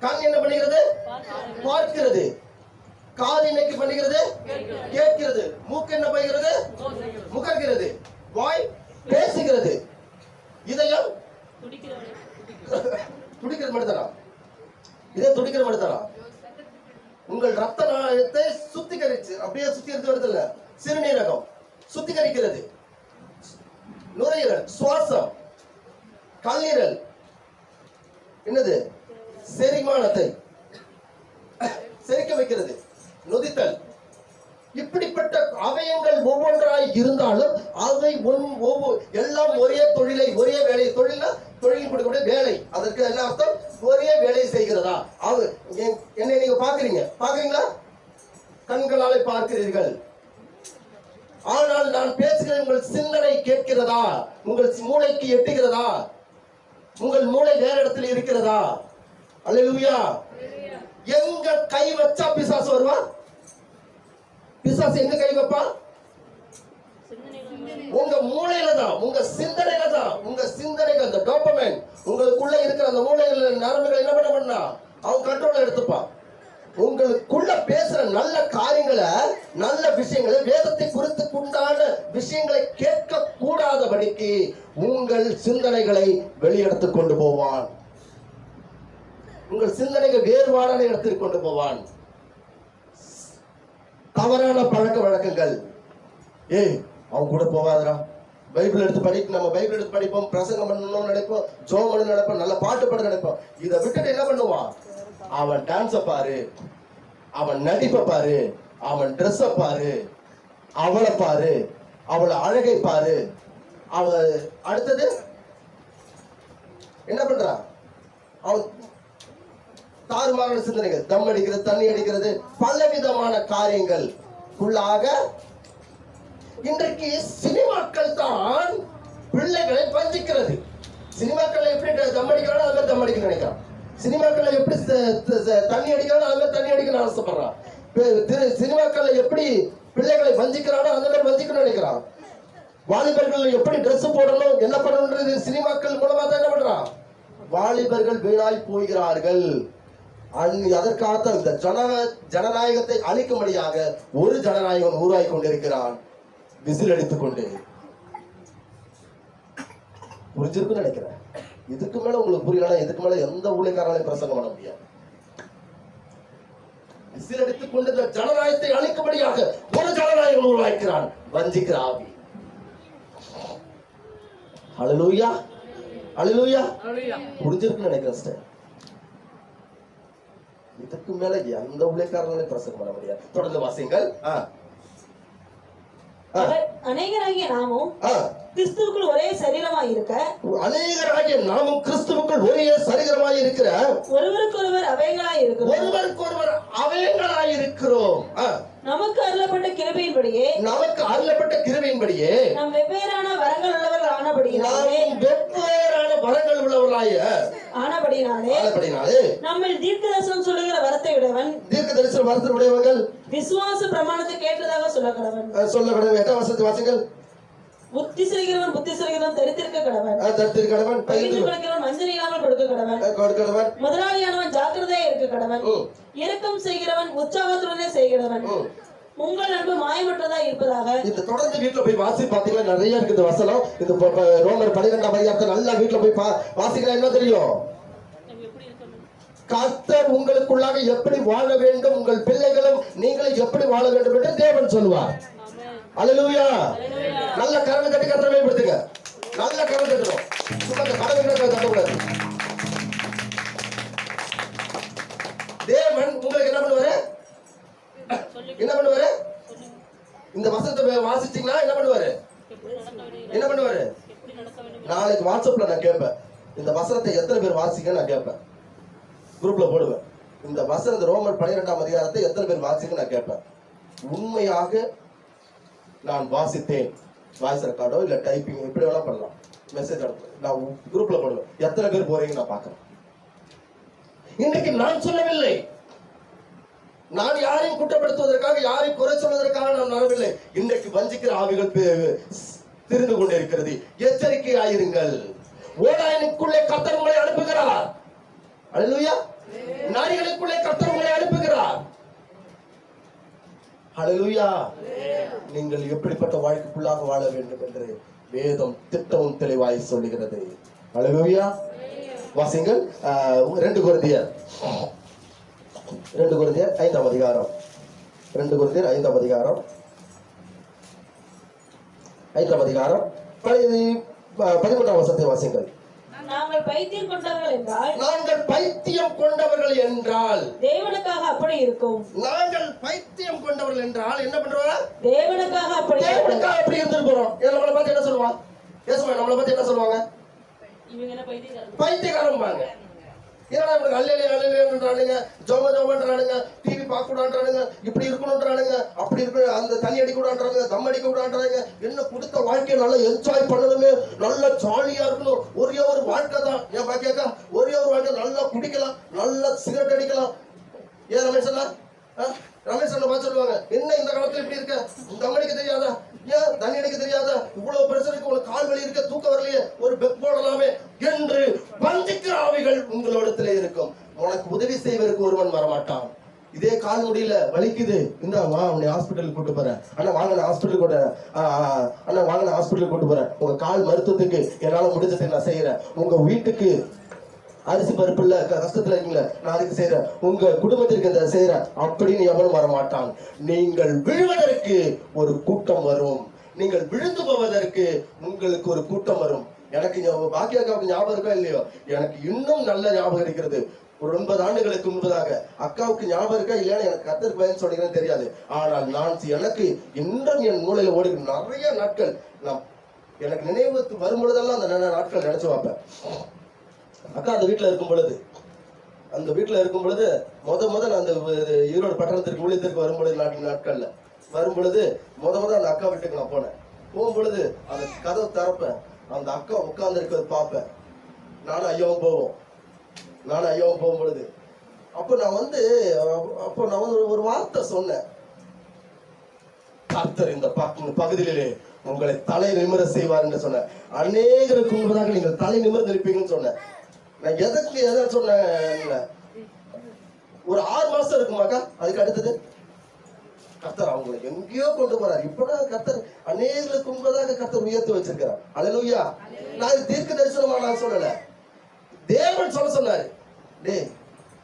கண் என்ன பண்ணுகிறது? பார்க்கிறது. காது இன்னைக்கு பண்ணுகிறது? கேட்கிறது. மூக்கு என்ன பண்ணுகிறது? முகர்கிறது. வாய் பேசுகிறது. இதயம் துடிக்கிற மட்டும் தானா? இதை துடிக்கிற மட்டும் தானா? உங்கள் ரத்த நாளத்தை சுத்திகரிச்சு அப்படியே சுத்திகரித்து வருது இல்ல, சிறுநீரகம் சுத்திகரிக்கிறது. நுரையீரல், சுவாசம், கல்லீரல் என்னது? செரிமானத்தை செரிக்க வைக்கிறது. நொதித்தல். இப்படிப்பட்ட அவயங்கள் ஒவ்வொன்றாய் இருந்தாலும் அவை எல்லாம் ஒரே தொழிலை, ஒரே வேலை. தொழில்னா தொழில் கொடுக்கக்கூடிய வேலை. அதற்கு என்ன அர்த்தம்? ஒரே வேலை செய்கிறதா? என்னை நீங்க பாக்குறீங்களா? கண்களாலே பார்க்கிறீர்கள். ஆனால் நான் பேசுகிறேன், உங்கள் சிந்தனை கேட்கிறதா? உங்கள் மூளைக்கு எட்டுகிறதா? உங்கள் மூளை வேற இடத்துல இருக்கிறதா? அல்லேலூயா. எங்க கை வச்சா பிசாசு வருவா? பிசாசு எங்க கை வைப்பா? உங்க மூளையில தான், உங்க சிந்தனையில தான். உங்க சிந்தனைகள், அந்த டோபமைன் உங்களுக்குள்ள இருக்கிற அந்த மூளையில நரம்புகள் என்ன பண்ணா அவன் கண்ட்ரோல் எடுத்துப்பான். உங்களுக்குள்ள பேசுற நல்ல காரியங்களை, நல்ல விஷயங்களை, வேதத்தை குறித்து உண்டான விஷயங்களை கேட்க கூடாதபடிக்கு உங்கள் சிந்தனைகளை வெளியெடுத்துக் கொண்டு போவான். உங்கள் சிந்தனைகள் வேறுபாடான இடத்திற்கு கொண்டு போவான். தவறான பழக்க வழக்கங்கள். அவன் கூட போவாதரா. பைபிள் எடுத்து படிக்க, நம்ம பைபிள் எடுத்து படிப்போம், பிரசங்கம் பண்ணணும்னு நினைப்போம், ஜோம் பண்ணு நினைப்போம், நல்ல பாட்டு பாட நினைப்போம். இதை விட்டுட்டு என்ன பண்ணுவான்? அவன் டான்ஸ பாரு, அவன் நடிப்பை பாரு, அவன் ட்ரெஸ்ஸ பாரு, அவளை பாரு, அவளை அழகை பாரு. அவ அடுத்தது என்ன பண்றான்? அவன் தாறுமாறான சிந்தனைகள், தம் அடிக்கிறது, தண்ணி அடிக்கிறது, பலவிதமான காரியங்கள் உள்ளாக. இன்றைக்கு சினிமாக்கள் தான் பிள்ளைகளை வஞ்சிக்கிறது. சினிமாக்கள் எப்படி தம் அடிக்கிறானோ அது மாதிரி தம் அடிக்க நினைக்கிறான். சினிமாக்கள் எப்படி தண்ணி அடிக்கிறானோ அது மாதிரி தண்ணி அடிக்கணும்னு ஆசைப்படுறான். சினிமாக்கள் எப்படி பிள்ளைகளை வஞ்சிக்கிறானோ அந்த மாதிரி வஞ்சிக்கணும்னு நினைக்கிறான். வாலிபர்கள் எப்படி ட்ரெஸ் போடணும், என்ன பண்ணணும்ன்றது சினிமாக்கள் மூலமா தான் என்ன பண்றான்? வாலிபர்கள் வீணாய் போகிறார்கள். அதற்காகத்தான் இந்த ஜனநாயகத்தை அழிக்கும்படியாக ஒரு ஜனநாயகம் உருவாகி கொண்டிருக்கிறான், விசில் அடித்துக் கொண்டு. புரிஞ்சிருக்குன்னு நினைக்கிறேன். இதுக்கு மேல உங்களுக்கு புரியலன்னா இதுக்கு மேல எந்த ஊழியக்காரங்களையும் பிரசங்கம் பண்ண முடியாது. விசில் அடித்துக் கொண்டு இந்த ஜனநாயகத்தை அழிக்கும்படியாக ஒரு ஜனநாயகம் உருவாக்கிறான், வஞ்சிக்கிற ஆவி. ஹல்லேலூயா, ஹல்லேலூயா. புரிஞ்சிருக்குன்னு நினைக்கிறேன். இதுக்கு மேல எந்த ஊழியக்காரங்களையும் பிரசங்கம் பண்ண முடியாது. தொடர்ந்து வாசிங்கள். அநேகராகிய நாமும் கிறிஸ்துவுக்குள் ஒரே சரீரமாய் இருக்க, அநேகராகிய நாமும் கிறிஸ்துவுக்குள் ஒரே சரீரமாய் இருக்கிற, ஒருவருக்கொருவர் அவயங்களாய் இருக்கிறோம். ஒருவருக்கொருவர் அவயங்களாய் இருக்கிறோம். நமக்கு அருளப்பட்ட கிருபையின்படியே, நமக்கு அருளப்பட்ட கிருபையின்படியே நாம் வெவ்வேறான வரங்கள் உள்ளவர்கள் ஆனபடியினாலே, வெவ்வேறான வரங்கள் உள்ளவர்களாய ஆனபடினாலே நம்ம தீர்க்கதரிசனம் சொல்லுகிற வரத்தை உடையவன், தீர்க்கதரிசனம் வரத்தை உடையவர்கள் விசுவாச பிரமாணத்துக்கு ஏற்றதாக சொல்ல கடவன். 8ஆம் வசனத்தை வாசிங்கள். புத்தி செல்கிறவன் புத்தி செல்கிறவன் தரித்திருக்க கடவன், தரித்திருக்க கடவன். பகிர்ந்து கொடுக்கிறவன் வஞ்சனை இல்லாமல் கொடுக்க கடவன். முதலாளியானவன் ஜாக்கிரதையா இருக்க கடவன். இரக்கம் செய்கிறவன் உற்சாகத்துடனே செய்கிறவன். உங்கள் அன்பு மாயமற்றதா இருப்பதாக. இந்த தொடர்ந்து வீட்டுல போய் வாசி பாத்தீங்கன்னா நிறைய இருக்குது வசனம். இந்த ரோமர் 12ஆம் அதிகாரத்தை நல்லா வீட்டுல போய் வாசிக்கலாம். என்ன தெரியும்? கர்த்தர் உங்களுக்குள்ளாக எப்படி வாழ வேண்டும், உங்கள் பிள்ளைகளும் நீங்களும் எப்படி வாழ வேண்டும் என்று தேவன் சொல்லுவார். அல்லேலூயா. நல்ல கரண்ட் கட்டி கர்த்தரை படுத்துங்க. நல்ல கரண்ட் கட்டணும். சும்மா கடவுளை தட்டக்கூடாது. தேவன் உங்களுக்கு என்ன பண்ணுவாரு? என்ன பண்ணுவாரு? இந்த வசனத்தை வாசிச்சீங்களா? என்ன பண்ணுவாரு? என்ன பண்ணுவாரு? நாளைக்கு வாட்ஸ்அப்ல நான் கேட்பேன், இந்த வசனத்தை எத்தனை பேர் வாசிக்க நான் கேட்பேன். குரூப்ல போடுவேன். இந்த வசனத்தை ரோமர் 12ஆம் அதிகாரத்தை எத்தனை பேர் வாசிக்க நான் கேட்பேன். உண்மையாக நான் வாசித்தேன், வாய்ஸ் ரெக்கார்டோ இல்ல டைப்பிங் எப்படி வேணா பண்ணலாம், மெசேஜ் நான் குரூப்ல போடுவேன். எத்தனை பேர் போறீங்க நான் பாக்குறேன். இன்னைக்கு நான் சொல்லவில்லை, நான் யாரையும் குற்றப்படுத்துவதற்காக, யாரையும் குறை சொல்வதற்காக நான் வரவில்லை. இன்றைக்கு வஞ்சிக்கிற ஆவிகள் திரிந்து கொண்டிருக்கிறது. எச்சரிக்கையாயிருங்கள். ஓடாயனுக்குள்ளே கர்த்தர் உங்களை அனுப்புகிறார். அல்லேலூயா. ஹல்லேலூயா. நீங்கள் எப்படிப்பட்ட வாழ்க்கைக்குள்ளாக வாழ வேண்டும் என்று வேதம் திட்டமும் தெளிவாய் சொல்லுகிறது. ஹல்லேலூயா. வாசிங்கள் 2 கொரிந்தியர் 5ஆம் அதிகாரம். 2 கொரிந்தியர் 5ஆம் அதிகாரம். 5ஆம் அதிகாரம் 13ஆம் வசனத்தை வாசிங்கள். நாங்கள் பைத்தியம் கொண்டவர்கள் என்றால், நாங்கள் பைத்தியம் கொண்டவர்கள் என்றால் தேவனுக்காக அப்படி இருக்கும். நாங்கள் பைத்தியம் கொண்டவர்கள் என்றால் என்ன பண்றோம்? தேவனுக்காக அப்படி தேவனுக்காக அப்படி இருந்துட்டு போறோம். நம்மளை பத்தி என்ன சொல்லுவாங்க? ஏசுமா நம்மளை பத்தி என்ன சொல்லுவாங்க? இவங்க என்ன பைத்தியக்காரங்க? பைத்தியக்காரம்பாங்க. ஏன்னா இவனுக்கு அல்லேலூயான்றானுங்க, ஜோமன்றானுங்க, டிவி பார்க்க கூடான்றானுங்க, இப்படி இருக்கணும்ன்றானுங்க, அப்படி இருக்கு, அந்த தண்ணி அடிக்க கூடான்றாங்க, தம் அடிக்க கூடான்றாங்க. என்ன கொடுத்த வாழ்க்கையை நல்லா என்ஜாய் பண்ணணுமே, நல்லா ஜாலியா இருக்கணும். ஒரே ஒரு வாழ்க்கை தான். ஏன் பாக்கியாக்கா? ஒரே ஒரு வாழ்க்கை. நல்லா குடிக்கலாம், நல்லா சிகரெட் அடிக்கலாம். ஏன் ரமேஷ் அண்ணா? ரமேஷ் அண்ணா பார்த்து சொல்லுவாங்க, என்ன இந்த காலத்துல இப்படி இருக்க, தம் அடிக்க தெரியாதா, ஏன் தண்ணி அடிக்க தெரியாதா, இவ்வளவு பிரச்சனை இருக்கு, உங்களுக்கு கால் வலி இருக்க, தூக்க வரலையே, ஒரு பெக் போடலாமே என்று வஞ்சிக்கிற ஆவிகள் உங்களிடத்திலே இருக்கும். உனக்கு உதவி செய்வதற்கு ஒருவன் வரமாட்டான். இதே கால் முடியல, வலிக்குது, இந்த வா உன்னை ஹாஸ்பிட்டலுக்கு கூட்டு போறேன். அண்ணா வாங்க நான் ஹாஸ்பிட்டலுக்கு கூட்டு அண்ணா வாங்க நான் ஹாஸ்பிட்டலுக்கு கூட்டு போறேன். உங்க கால் மருத்துவத்துக்கு என்னால முடிஞ்சதை நான் செய்யறேன். உங்க வீட்டுக்கு அரிசி பருப்பு இல்ல, கஷ்டத்துல இருக்கீங்களா, நான் அதுக்கு செய்யறேன். உங்க குடும்பத்திற்கு அதை செய்யறேன் அப்படின்னு எவனும் வரமாட்டான். நீங்கள் விழுவதற்கு ஒரு கூட்டம் வரும். நீங்கள் விழுந்து போவதற்கு உங்களுக்கு ஒரு கூட்டம் வரும். எனக்கு பாக்கியாக்காவுக்கு ஞாபகம் இருக்கா இல்லையோ, எனக்கு இன்னும் நல்ல ஞாபகம் இருக்கிறது. ஒரு 9 ஆண்டுகளுக்கு முன்பதாக அக்காவுக்கு ஞாபகம் இருக்கா இல்லையான்னு எனக்கு கத்தருக்கு பயன் சொல்றீங்கன்னு தெரியாது. ஆனால் நான் எனக்கு இன்னும் என் மூளையில ஓடுகிற நிறைய நாட்கள் நான் எனக்கு நினைவு வரும் பொழுதெல்லாம் அந்த நாட்கள் நினைச்சு பார்ப்பேன். அக்கா அந்த வீட்டுல இருக்கும் பொழுது முத நான் அந்த ஈரோடு பட்டணத்திற்கு ஊழியத்திற்கு வரும் பொழுது நாட்கள்ல வரும் பொழுது முத அந்த அக்கா வீட்டுக்கு நான் போனேன். போகும் பொழுது அந்த கதவை திறப்பேன், அந்த அக்கா உட்கார்ந்து இருக்கிறது பார்ப்பேன். நானும் ஐயாவும் போகும் பொழுது அப்போ நான் ஒரு வார்த்தை சொன்னேன். கர்த்தர் இந்த பகுதியிலே உங்களை தலை நிமிர செய்வார் என்று சொன்னேன். அநேகருக்கு முன்பதாக நீங்கள் தலை நிமிர்ந்து இருப்பீங்கன்னு சொன்னேன். நான் எதை சொன்னேன், ஒரு 6 மாசம் இருக்குமாக்கா. அதுக்கு அடுத்தது கர்த்தர் அவங்களை எங்கேயோ கொண்டு போறாரு. இப்பதான் கர்த்தர் அநேகருக்கு முன்பதாக கர்த்தர் உயர்த்தி வச்சிருக்கிறார். அல்லேலூயா. நான் தீர்க்க தரிசனமா நான் சொல்லல, தேவன் சொன்னாரு, டேய்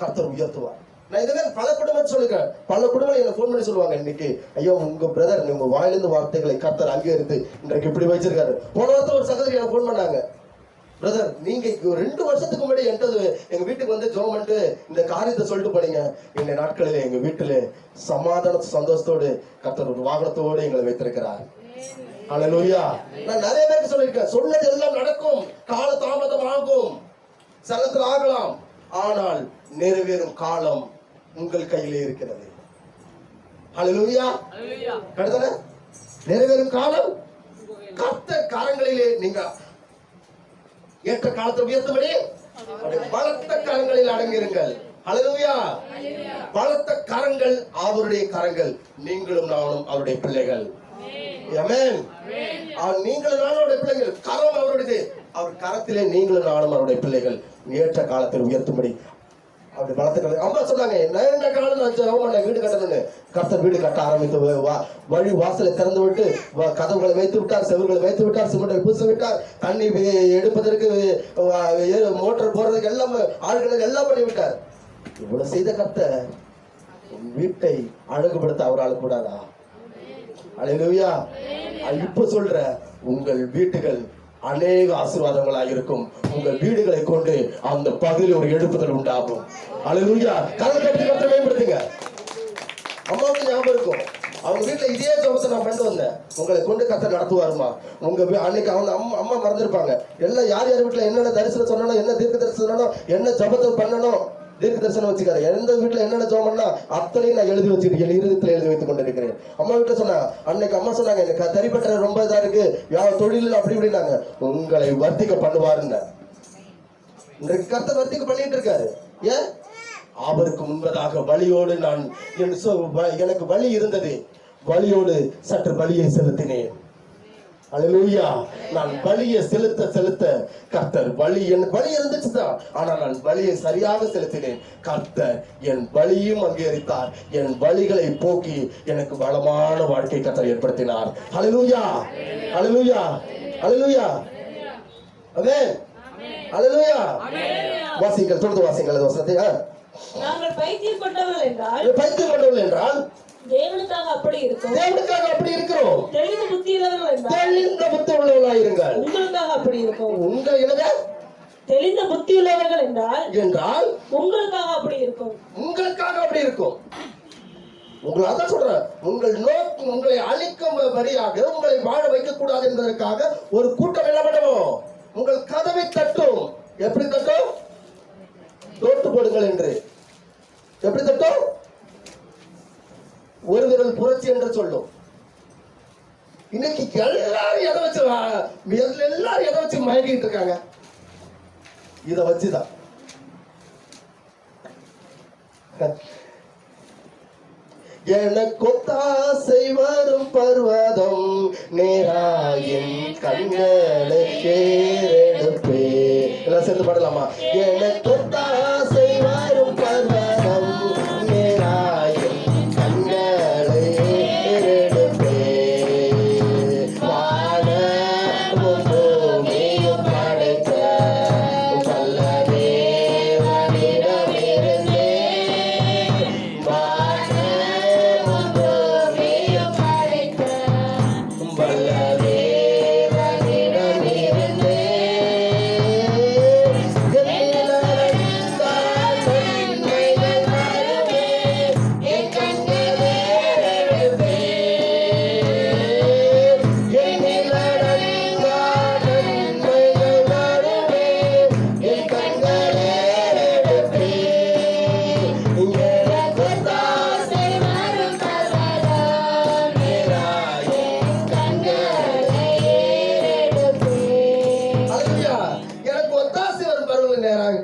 கர்த்தர் உயர்த்துவார். நான் இதுவே பல குடும்பத்தை சொல்லிருக்கேன். பல குடும்பங்கள் எனக்கு ஃபோன் பண்ணி சொல்லுவாங்க, இன்னைக்கு ஐயோ உங்க பிரதர் உங்க வாயிலிருந்து வார்த்தைகளை கர்த்தர் அங்கே இருந்து இன்றைக்கு இப்படி வச்சிருக்காரு. போன வாரத்தில் ஒரு சகோதரி எனக்கு ஃபோன் பண்ணாங்க, பிரதர் நீங்க 2 வருஷத்துக்கு முன்னாடி எங்க வீட்டுக்கு வந்து ஜெபம் பண்ணிட்டு இந்த காரியத்தை சொல்லிட்டு போனீங்க. இந்த நாட்களில் எங்க வீட்டுல சமாதான சந்தோஷத்தோடு கர்த்தர் ஒரு வாகனத்தோடு எங்களை வைத்திருக்கிறார். அல்லேலூயா. நான் நிறைய பேருக்கு சொல்லியிருக்கேன், சொன்னது எல்லாம் நடக்கும், கால தாமதம் ஆகும், சலத்தில் ஆகலாம், ஆனால் நிறைவேறும் காலம் உங்கள் கையிலே இருக்கிறது. அல்லேலூயா. கரெக்டானே? நிறைவேறும் காலம் கர்த்தர் கரங்களிலே. நீங்க ஏற்ற காலத்தை உயர்த்தும்படி பலத்த கரங்களில் அடங்கியிருங்கள். அல்லேலூயா. பலத்த கரங்கள் அவருடைய கரங்கள். நீங்களும் நானும் அவருடைய பிள்ளைகள். ஆமென். நீங்களும் நானும் அவருடைய பிள்ளைகள். கரம் அவருடையது. அவர் கரத்திலே நீங்களும் நானும் அவருடைய பிள்ளைகள். ஏற்ற காலத்தில் உயர்த்தும்படி அப்படி பலத்த அம்மா சொன்னாங்க, நீண்ட காலம் நான் வீடு கட்டணும்னு. கர்த்தர் வீடு கட்ட ஆரம்பித்து வழி வாசலை திறந்து விட்டு கதவுகளை வைத்து விட்டார், செவர்களை வைத்து விட்டார், சிமெண்டை பூச விட்டார், தண்ணி எடுப்பதற்கு மோட்டர் போறதுக்கு எல்லாம் ஆட்களுக்கு எல்லாம் பண்ணி விட்டார். இவ்வளவு செய்த கர்த்தர் வீட்டை அழகுபடுத்த அவரால் கூடாதா? அல்லேலூயா. இப்ப சொல்ற உங்கள் வீட்டுகள் அநேக ஆசீர்வாதங்களாக இருக்கும். உங்கள் வீடுகளை கொண்டு அந்த பகுதியில் ஒரு எழுப்புதல் உண்டாகும். அல்லேலூயா. கதவை கட்டி கர்த்தரை மேம்படுத்துங்க. அம்மாவுக்கு ஞாபகம் இருக்கும், அவங்க வீட்டுல இதே ஜெபத்தை நான் பண்ணிட்டு வந்தேன். உங்களை கொண்டு கர்த்தர் நடத்துவாருமா. உங்க அன்னைக்கு அவங்க அம்மா மறந்துருப்பாங்க. எல்லாம் யார் வீட்டுல என்னென்ன தரிசனம் சொன்னாலும், என்ன தீர்க்க தரிசனம் சொன்னாலும், என்ன ஜெபத்தை பண்ணணும், தீர்க்க தரிசனம் வச்சுக்காரு. எந்த வீட்டுல என்னென்ன ஜெபம் பண்ணா அத்தனையும் நான் எழுதி வச்சிருக்கேன், இருதயத்துல எழுதி வைத்துக் கொண்டிருக்கிறேன். அம்மா வீட்டுல சொன்னாங்க, அன்னைக்கு அம்மா சொன்னாங்க, எனக்கு தரிப்பட்ட ரொம்ப இதா இருக்கு, தொழில் அப்படி இப்படின்னாங்க. உங்களை வர்த்திக்க பண்ணுவாருன்னு இன்றைக்கு கர்த்தர் வர்த்திக்க பண்ணிட்டு இருக்காரு. ஏன்? அவருக்கு முன்பதாக வழியோடு எனக்கு வழி இருந்தது, வழியோடு சற்று பலியை செலுத்தினேன். அல்லேலூயா. நான் பலியை செலுத்த செலுத்த கர்த்தர் என் பலி இருந்துச்சுதான், ஆனா நான் பலியை சரியாக செலுத்தினேன். கர்த்தர் என் பலியும் அங்கீகரித்தார். என் பலிகளை போக்கி எனக்கு வளமான வாழ்க்கை கர்த்தர் ஏற்படுத்தினார். அல்லேலூயா, அல்லேலூயா, அல்லேலூயா. ஆமென், அல்லேலூயா. வாசிங்கள், தொடர்ந்து வாசிங்கள் அந்த வசனத்தை. நாங்கள் பைத்தியம் கொண்டவர்கள் என்றால், பைத்தியம் கொண்டவர்கள் என்றால் தேவனுக்காக அப்படி இருக்கும். தேவனுக்காக அப்படி இருக்கிறோம். தெளிந்த புத்தி உள்ளவர்கள் என்றால், தெளிந்த புத்தி உள்ளவர்களாய் இருங்கள். உங்களுக்காக அப்படி இருக்கும். உங்கள் என்னங்க? தெளிந்த புத்தி உள்ளவர்கள் என்றால் உங்களுக்காக அப்படி இருக்கும். உங்களுக்காக அப்படி இருக்கும். உங்களை அதான் சொல்றேன், உங்கள் நோக்கி உங்களை அழிக்கும் வழியாக உங்களை வாழ வைக்க கூடாது என்பதற்காக ஒரு கூட்டம் என்ன பண்ணுவோம்? உங்கள் கதவை தட்டும். எப்படி தட்டும்? தோட்டு போடுங்கள் என்று. எப்படி தட்டும்? ஒரு விரல் புரட்சி என்று சொல்லும். இன்னைக்கு எல்லாரும் எதை வச்சு எல்லாரும் எதை வச்சு மயங்கிட்டு இருக்காங்க? இத வச்சுதான். எனக்கொத்தாசை வரும் பர்வதம் நேராயின் கண்களை ஏறெடுப்பே. எல்லாம் சேர்ந்து பாடலாமா? எனக்கொத்தாசை வரும் பர்வதம் நேராயின் கண்களை ஏறெடுப்பே. வானமும் பூமியும் படைத்த வல்ல தேவனிடமிருந்தே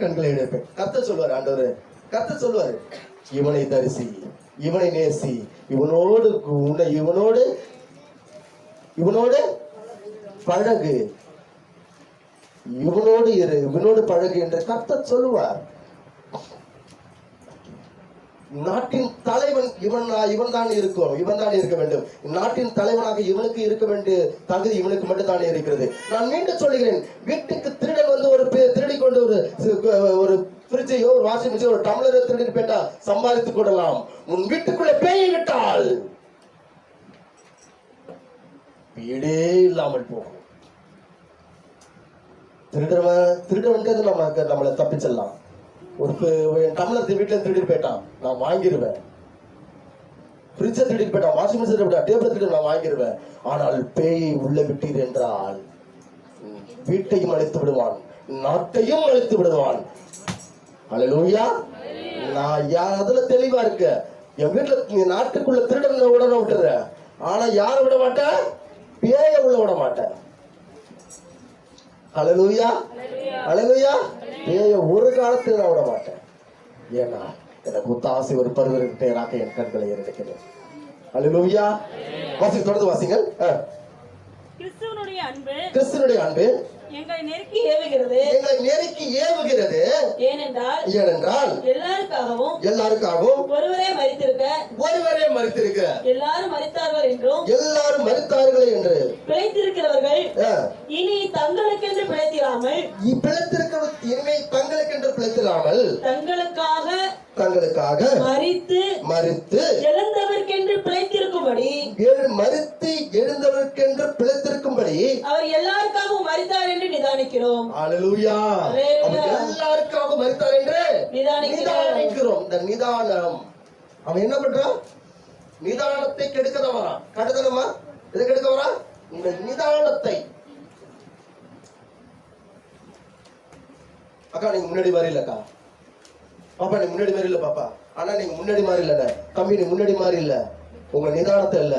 கண்களை எடுப்பேன். கர்த்தர் சொல்வார், ஆண்டவர் கர்த்தர் சொல்வார், இவனை தரிசி, இவனை நேசி, இவனோடு இவனோடு பழகு, இவனோடு இரு, இவனோடு பழகு என்று கர்த்தர் சொல்லுவார். நாட்டின் தலைவன் இவன் தான் இருக்கும், இவன் தான் இருக்க வேண்டும். நாட்டின் தலைவனாக இவனுக்கு இருக்க வேண்டிய தகுதி இவனுக்கு மட்டும் தானே இருக்கிறது. நான் மீண்டும் சொல்லுகிறேன், வீட்டுக்கு திருடன் வந்து திருடி கொண்டு ஒரு ஃப்ரிட்ஜையோ ஒரு வாஷிங் மிஷினோ ஒரு டம்ளரை திருடி போயிட்டா சம்பாதித்துக் கொள்ளலாம். உன் வீட்டுக்குள்ள பேயை விட்டால் வீடே இல்லாமல் போகும். திருடவன்றது நம்மளை தப்பிச்சிடலாம். ஒரு டம்ளர் வீட்டுல திருடிட்டு போயிட்டான், நான் வாங்கிடுவேன். ஃப்ரிட்ஜை திருடிட்டு போயிட்டான், வாஷிங் மிஷின் டேபிள் திருடி நான் வாங்கிடுவேன். ஆனால் பேயை உள்ள விட்டீர் என்றால் வீட்டையும் அழித்து விடுவான், நாட்டையும் அழித்து விடுவான். அல்லேலூயா. நான் அதுல தெளிவா இருக்க. என் வீட்டுல நாட்டுக்குள்ள திருடன் உடனே விட்டுறேன், ஆனா யாரை விட மாட்டேன்? பேய உள்ள விட மாட்டேன். அல்லேலூயா, அல்லேலூயா. பேய ஒரு காலத்தில் நான் விட மாட்டேன். ஏன்னா எனக்கு ஒத்தாசை ஒரு பருவருக்கு பேராக என் கண்களை இருக்கிறேன். அல்லேலூயா. வாசி, தொடர்ந்து வாசிங்கள். கிறிஸ்துவனுடைய அன்பு எங்களை நெருக்கி ஏவுகிறது. ஏனென்றால் எல்லாருக்காகவும் ஒருவரே மரித்திருக்க எல்லாரும் மரித்தார்கள் என்று பிழைத்திருக்கிறவர்கள் இனி தங்களுக்கென்று பிழைத்திராமல் தங்களுக்காக மரித்து எழுந்தவர்க்கென்று பிழைத்திருக்கும்படி அவர் எல்லாருக்காகவும் மரித்தார் என்று நிதானிக்கிறோம். அல்லேலூயா. எல்லாருக்காகவும் மரித்தார் என்று நிதானிக்கிறோம். இந்த நிதானம் அவன் என்ன பண்றான்? நிதானத்தை கெடுக்கதவா? கடுதலமா? எது கெடுக்க வரா? இந்த நிதானத்தை. அக்கா நீங்க முன்னாடி மாதிரி இல்லக்கா, பாப்பா நீங்க முன்னாடி மாதிரி இல்ல, பாப்பா ஆனா நீங்க முன்னாடி மாதிரி இல்ல, தம்பி நீங்க முன்னாடி மாதிரி இல்ல. உங்க நிதானத்தை இல்ல,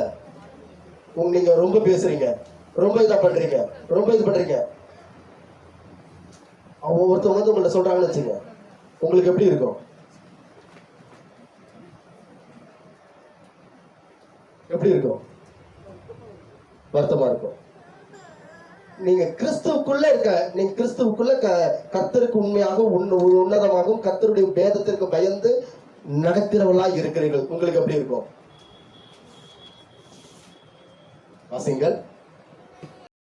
நீங்க ரொம்ப பேசுறீங்க, ரொம்ப இதா பண்றீங்க, ரொம்ப இது பண்றீங்க. ஒருத்தவங்க வந்து உங்கள்ட்ட சொல்றாங்கன்னு வச்சுங்க, உங்களுக்கு எப்படி இருக்கும்? எப்படி இருக்கும்? வருத்தமா இருக்கும். நீங்க கிறிஸ்துவுக்குள்ள இருக்க, நீங்க கிறிஸ்துவுக்குள்ள கர்த்தருக்கு உண்மையாக உன்னதமாகவும் கர்த்தருடைய வேதத்திற்கு பயந்து நடக்கிறவர்களா இருக்கிறீர்கள். உங்களுக்கு எப்படி இருக்கும்? வாசிங்கள்.